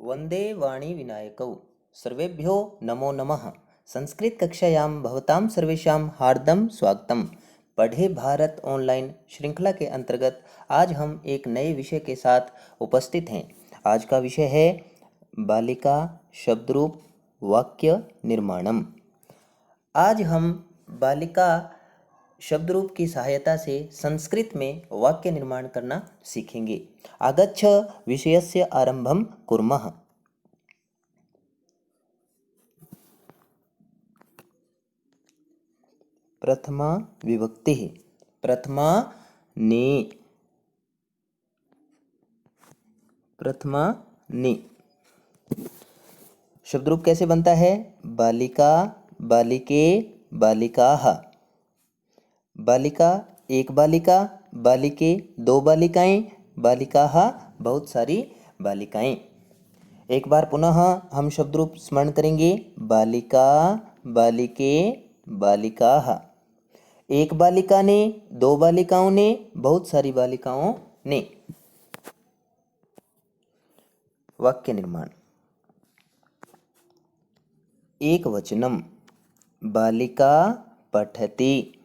वन्दे वाणी विनायकौ सर्वेभ्यो नमो नमः। संस्कृत कक्षायां भवतां सर्वेषां हार्दं स्वागतम। पढ़े भारत ऑनलाइन श्रृंखला के अंतर्गत आज हम एक नए विषय के साथ उपस्थित हैं। आज का विषय है बालिका शब्दरूप वाक्य निर्माणम। आज हम बालिका शब्दरूप की सहायता से संस्कृत में वाक्य निर्माण करना सीखेंगे। आगच्छ विषयस्य आरंभं कुर्मः। प्रथमा विभक्ति प्रथमा ने शब्दरूप कैसे बनता है? बालिका, बालिके, बालिकाः। बालिका एक बालिका, बालिके दो बालिकाएं, बालिकाः बहुत सारी बालिकाएं। एक बार पुनः हम शब्दरूप स्मरण करेंगे। बालिका, बालिके, बालिकाः। एक बालिका ने, दो बालिकाओं ने, बहुत सारी बालिकाओं ने। वाक्य निर्माण। एक वचनम बालिका पठति।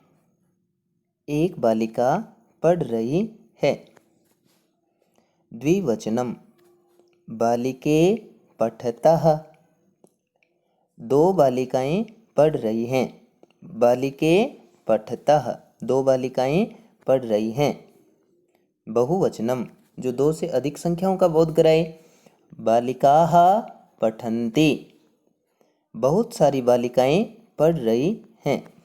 एक बालिका पढ़ रही है। द्विवचनम बालिके पठतः। दो बालिकाएं पढ़ रही हैं। बालिके पठतः दो बालिकाएं पढ़ रही हैं। बहुवचनम जो दो से अधिक संख्याओं का बोध कराए। बालिकाः पठन्ति। बहुत सारी बालिकाएं पढ़ रही हैं।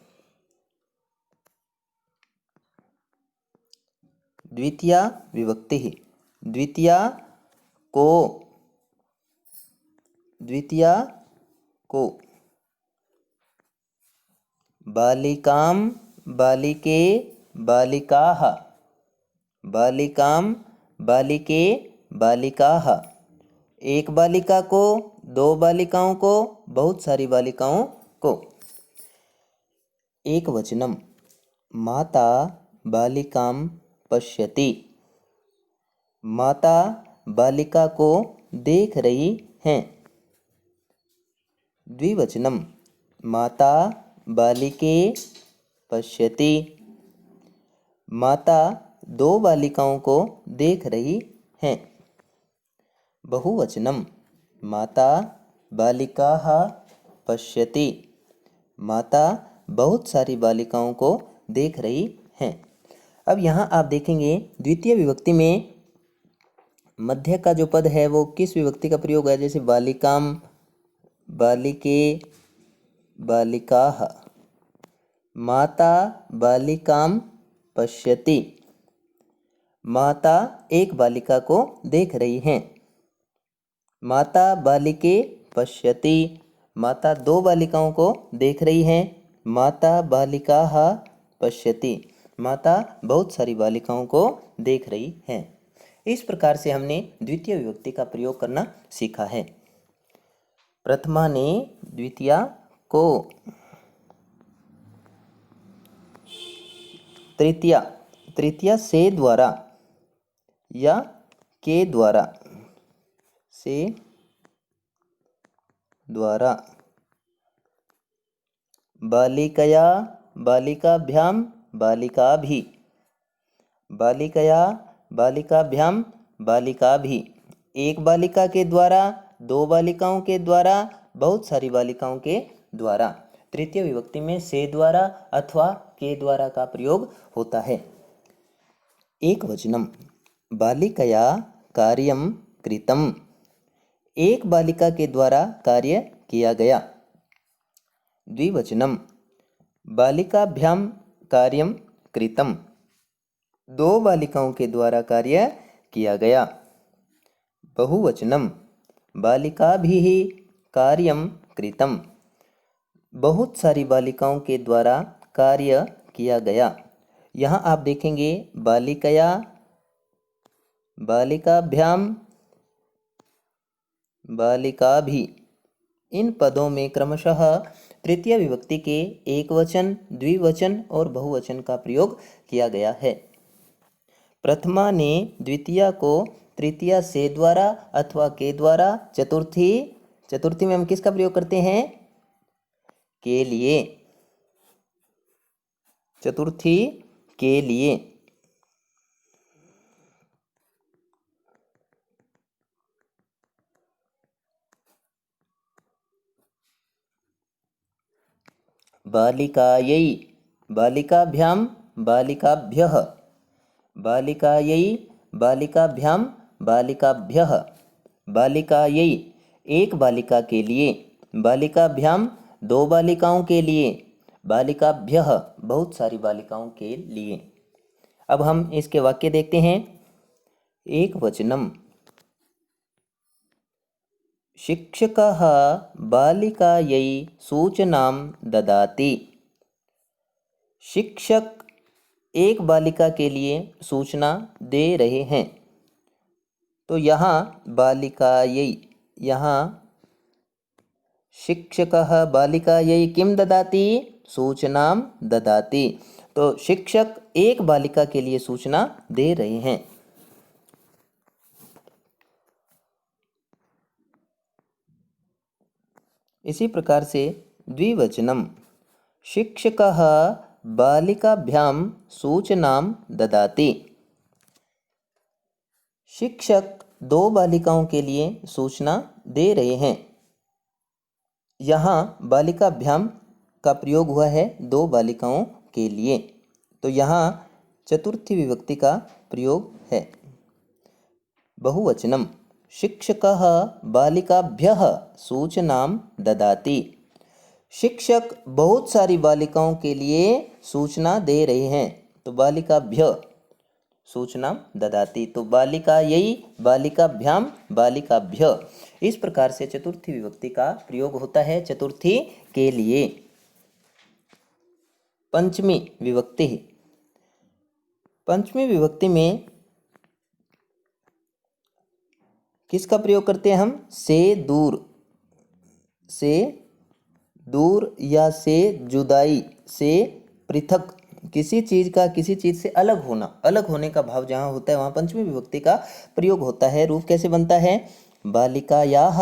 द्वितीया विभक्ति द्वितीया को बालिकां, बालिके, बालिकाः। बालिकां, बालिके, बालिकाः। एक बालिका को, दो बालिकाओं को, बहुत सारी बालिकाओं को। एक वचनम माता बालिकां पश्यति। माता बालिका को देख रही हैं। द्विवचनम माता बालिके पश्यति। माता दो बालिकाओं को देख रही हैं। बहुवचनम माता बालिकाः पश्यति। माता बहुत सारी बालिकाओं को देख रही हैं। अब यहाँ आप देखेंगे द्वितीय विभक्ति में मध्य का जो पद है वो किस विभक्ति का प्रयोग है? जैसे बालिकाम, बालिके, बालिकाः। माता बालिकाम पश्यति। माता एक बालिका को देख रही हैं। माता बालिके पश्यति। माता दो बालिकाओं को देख रही हैं। माता बालिकाः पश्यति। माता बहुत सारी बालिकाओं को देख रही हैं। इस प्रकार से हमने द्वितीय विभक्ति का प्रयोग करना सीखा है। प्रथमा ने, द्वितीया को। तृतीया से द्वारा या के द्वारा। से द्वारा। बालिकया, बालिकाभ्यां, बालिकाभिः। बालिकया, बालिकाभ्यां, बालिकाभिः। एक बालिका के द्वारा, दो बालिकाओं के द्वारा, बहुत सारी बालिकाओं के द्वारा। तृतीय विभक्ति में से द्वारा अथवा के द्वारा का प्रयोग होता है। एक वचनम बालिकया कार्यं कृतम्। एक बालिका के द्वारा कार्य किया गया। द्विवचनम बालिकाभ्यां कार्यं कृतम्। दो बालिकाओं के द्वारा कार्य किया गया। बहुवचनम बालिकाभिः कार्यं कृतम्। बहुत सारी बालिकाओं के द्वारा कार्य किया गया। यहाँ आप देखेंगे बालिकया, बालिकाभ्यां, बालिकाभिः। इन पदों में क्रमशः तृतीय विभक्ति के एकवचन, द्विवचन और बहुवचन का प्रयोग किया गया है। प्रथमा ने द्वितीया को तृतीया से द्वारा अथवा के द्वारा, चतुर्थी, चतुर्थी में हम किसका प्रयोग करते हैं? के लिए, चतुर्थी के लिए। बालिकायै, बालिकाभ्यां, बालिकाभ्यः, बालिकायै, बालिकाभ्यां, बालिकाभ्यः, बालिकायै एक बालिका के लिए, बालिकाभ्यां दो बालिकाओं के लिए, बालिकाभ्यः बहुत सारी बालिकाओं के लिए। अब हम इसके वाक्य देखते हैं। एक वचनम, शिक्षकः बालिकायै सूचनां ददाति। शिक्षक एक बालिका के लिए सूचना दे रहे हैं। तो यहाँ बालिकायै, यहाँ शिक्षकः बालिकायै किं ददाति? सूचनां ददाति। तो शिक्षक एक बालिका के लिए सूचना दे रहे हैं। इसी प्रकार से द्विवचनम, शिक्षकः बालिकाभ्यां सूचनां ददाति। शिक्षक दो बालिकाओं के लिए सूचना दे रहे हैं। यहाँ बालिकाभ्यां का प्रयोग हुआ है दो बालिकाओं के लिए, तो यहाँ चतुर्थी विभक्ति का प्रयोग है। बहुवचनम, शिक्षकः बालिकाभ्यः सूचनां ददाति। शिक्षक बहुत सारी बालिकाओं के लिए सूचना दे रहे हैं। तो बालिकाभ्य सूचनां ददाति। तो बालिकायै, बालिकाभ्यां, बालिकाभ्य, इस प्रकार से चतुर्थी विभक्ति का प्रयोग होता है चतुर्थी के लिए। पंचमी विभक्ति, पंचमी विभक्ति में किसका प्रयोग करते हैं हम? से दूर, से दूर या से जुदाई, से पृथक, किसी चीज़ का किसी चीज़ से अलग होना, अलग होने का भाव जहाँ होता है वहाँ पंचमी विभक्ति का प्रयोग होता है। रूप कैसे बनता है? बालिकायाः,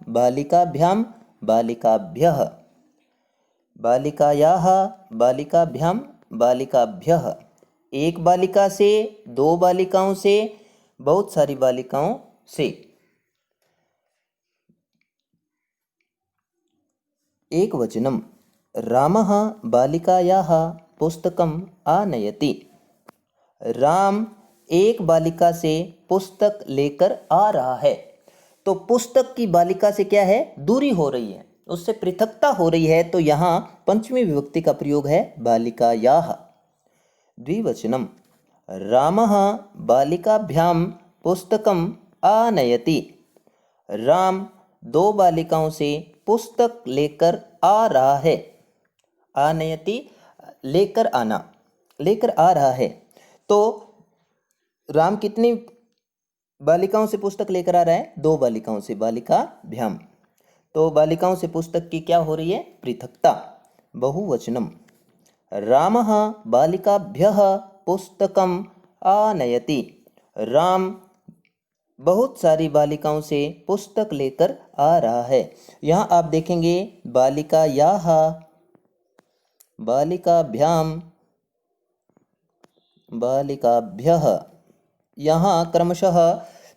बालिकाभ्यां, बालिकाभ्यः, बालिकायाः, बालिकाभ्यां, बालिकाभ्यः। एक बालिका से, दो बालिकाओं से, बहुत सारी बालिकाओं से। एक वचनम, रामः बालिकायाः पुस्तकम् आनयति। राम एक बालिका से पुस्तक लेकर आ रहा है। तो पुस्तक की बालिका से क्या है? दूरी हो रही है, उससे पृथकता हो रही है। तो यहाँ पंचमी विभक्ति का प्रयोग है बालिकायाः। द्विवचनम, रामः बालिकाभ्यां पुस्तकम् आनयति। राम दो बालिकाओं से पुस्तक लेकर आ रहा है। आनयति लेकर आना, लेकर आ रहा है। तो राम कितनी बालिकाओं से पुस्तक लेकर आ रहा है? दो बालिकाओं से, बालिकाभ्याम। तो बालिकाओं से पुस्तक की क्या हो रही है? पृथकता। बहुवचनम, रामः बालिकाभ्यः पुस्तकम् आनयति। राम बहुत सारी बालिकाओं से पुस्तक लेकर आ रहा है। यहाँ आप देखेंगे बालिकायाः, बालिकाभ्यां, बालिकाभ्यः। यहाँ क्रमशः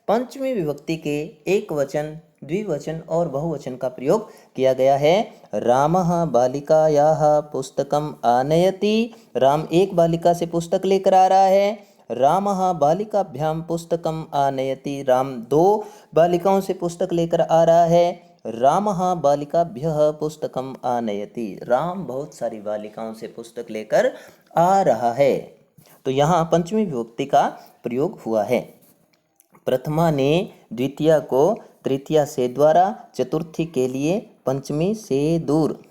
पंचमी विभक्ति के एक वचन, द्विवचन और बहुवचन का प्रयोग किया गया है। रामः बालिकायाः पुस्तकम् आनयति। राम एक बालिका से पुस्तक लेकर आ रहा है। रामः बालिकाभ्यां पुस्तकम् आनयति। राम दो बालिकाओं से पुस्तक लेकर आ रहा है। रामः बालिकाभ्यः पुस्तकम् आनयति। राम बहुत सारी बालिकाओं से पुस्तक लेकर आ रहा है। तो यहाँ पंचमी विभक्ति का प्रयोग हुआ है। प्रथमा ने द्वितीया को तृतीया से द्वारा, चतुर्थी के लिए पंचमी से दूर।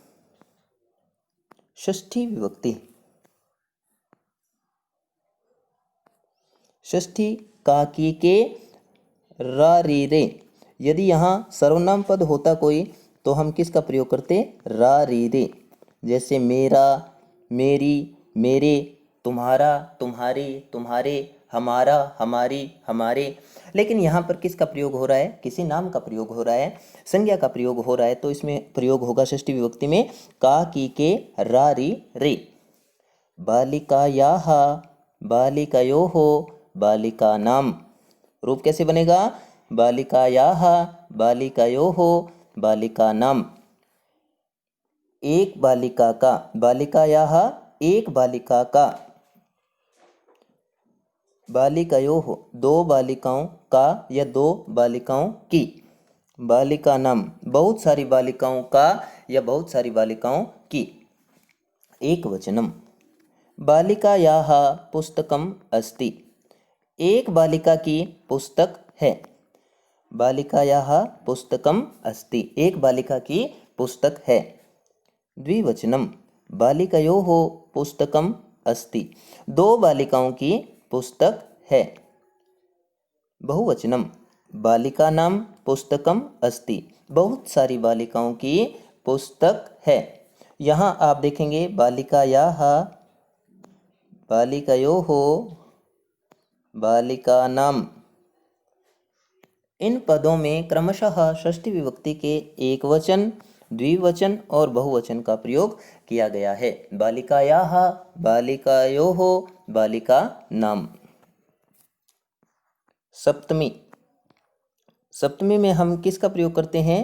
षष्ठी विभक्ति, षष्ठी काकी के रा री रे। यदि यहाँ सर्वनाम पद होता कोई तो हम किसका प्रयोग करते? रा री रे। जैसे मेरा, मेरी, मेरे, तुम्हारा, तुम्हारी, तुम्हारे, हमारा, हमारी, हमारे। लेकिन यहाँ पर किसका प्रयोग हो रहा है, किसी नाम का प्रयोग हो रहा है, संज्ञा का प्रयोग हो रहा है, तो इसमें प्रयोग होगा षष्ठी विभक्ति में का की के रा री रे। बालिकायाः, बालिकयोः, बालिकानाम। रूप कैसे बनेगा, बालिकायाः, बालिकयोः, बालिकानाम। एक बालिका का, बालिकायाः एक बालिका का, बालिकयोः दो बालिकाओं का या दो बालिकाओं की, बालिका नाम बहुत सारी बालिकाओं का या बहुत सारी बालिकाओं की। एक वचनम, बालिकायाः पुस्तकम अस्ति, एक बालिका की पुस्तक है। बालिकायाः पुस्तकम अस्ति, एक बालिका की पुस्तक है। द्विवचनम, बालिकयोः पुस्तकम अस्ति, दो बालिकाओं की पुस्तक है। बहुवचनम, बालिकानां पुस्तकम अस्ति, बहुत सारी बालिकाओं की पुस्तक है। यहाँ आप देखेंगे बालिकायाः, बालिकयोः, बालिकानाम, इन पदों में क्रमशः षष्ठी विभक्ति के एक वचन, द्विवचन और बहुवचन का प्रयोग किया गया है। बालिकायाः, बालिकयोः, बालिका नाम। सप्तमी, सप्तमी में हम किसका प्रयोग करते हैं,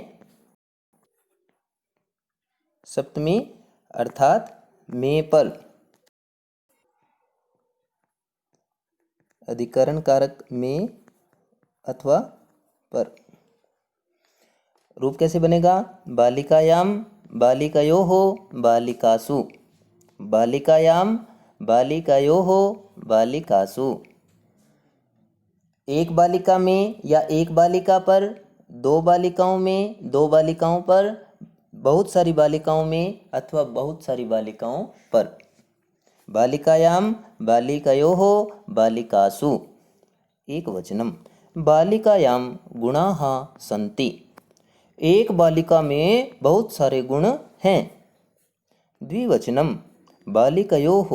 सप्तमी अर्थात में पर, अधिकरण कारक में अथवा पर। रूप कैसे बनेगा, बालिकायाम, बालिकयोः, बालिकासु, बालिकायाम, बालिकयोः, बालिकासु। एक बालिका में या एक बालिका पर, दो बालिकाओं में, दो बालिकाओं पर, बहुत सारी बालिकाओं में अथवा बहुत सारी बालिकाओं पर। बालिकायाम, बालिकयोः, बालिकासु। एक वचनम, बालिकायाम गुणाः सन्ति, एक बालिका में बहुत सारे गुण हैं। द्विवचनम, बालिकयोः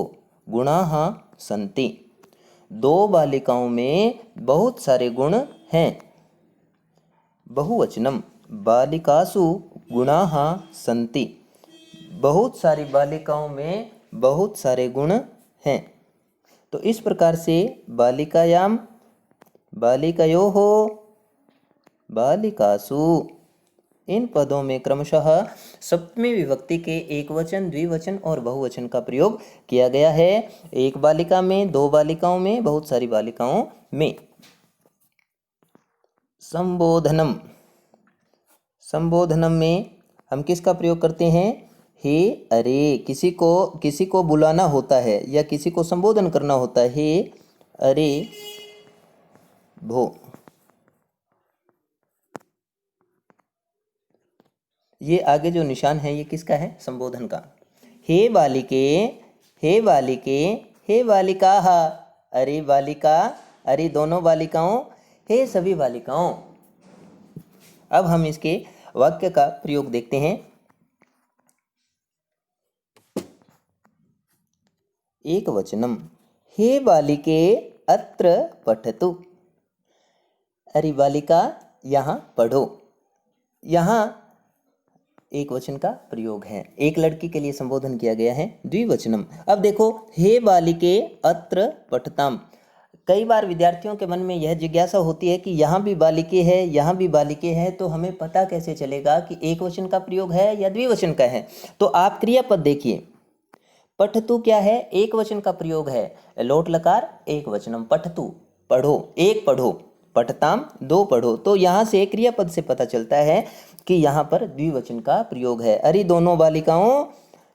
गुणाः सन्ति, दो बालिकाओं में बहुत सारे गुण हैं। बहुवचनम, बालिकासु गुणाः सन्ति, बहुत सारी बालिकाओं में बहुत सारे गुण हैं। तो इस प्रकार से बालिकायाम, बालिकयोः, बालिकासु, इन पदों में क्रमशः सप्तमी विभक्ति के एक वचन, द्विवचन और बहुवचन का प्रयोग किया गया है। एक बालिका में, दो बालिकाओं में, बहुत सारी बालिकाओं में। संबोधनम, संबोधनम में हम किसका प्रयोग करते हैं, हे अरे, किसी को बुलाना होता है या किसी को संबोधन करना होता है, हे अरे भो। ये आगे जो निशान है ये किसका है, संबोधन का। हे बालिके, हे बालिके, हे बालिकाः, अरे बालिका, अरे दोनों बालिकाओं, हे सभी बालिकाओं। अब हम इसके वाक्य का प्रयोग देखते हैं। एक वचनम, हे बालिके अत्र पठतु, अरे बालिका यहाँ पढ़ो। यहाँ एक वचन का प्रयोग है, एक लड़की के लिए संबोधन किया गया है। द्विवचनम, अब देखो, हे बालिके अत्र पठताम, कई बार विद्यार्थियों के मन में यह जिज्ञासा होती है कि यहाँ भी बालिके है, यहाँ भी बालिके है, तो हमें पता कैसे चलेगा कि एक वचन का प्रयोग है या द्विवचन का है। तो आप क्रियापद देखिए, पठतु क्या है, एक वचन का प्रयोग है, लोट लकार एक वचनम, पठतु पढ़ो, एक पढ़ो, पठताम दो पढ़ो। तो यहाँ से क्रियापद से पता चलता है कि यहाँ पर द्विवचन का प्रयोग है। अरे दोनों बालिकाओं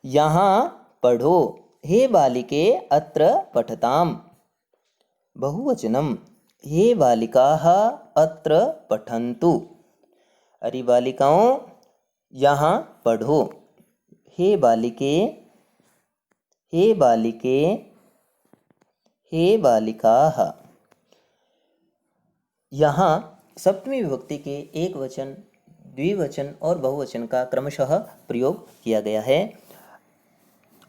यहाँ पढ़ो, हे बालिके अत्र पठताम। बहुवचनम, हे बालिकाः अत्र पठन्तु, अरे बालिकाओं यहाँ पढ़ो। हे बालिके, हे बालिके, हे बालिकाः। यहाँ सप्तमी विभक्ति के एक वचन, द्विवचन और बहुवचन का क्रमशः प्रयोग किया गया है।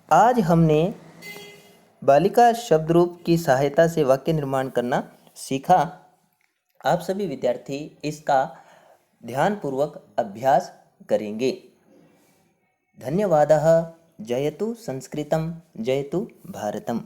आज हमने बालिका शब्द रूप की सहायता से वाक्य निर्माण करना सीखा। आप सभी विद्यार्थी इसका ध्यानपूर्वक अभ्यास करेंगे। धन्यवादः। जयतु संस्कृतं, जयतु भारतम्।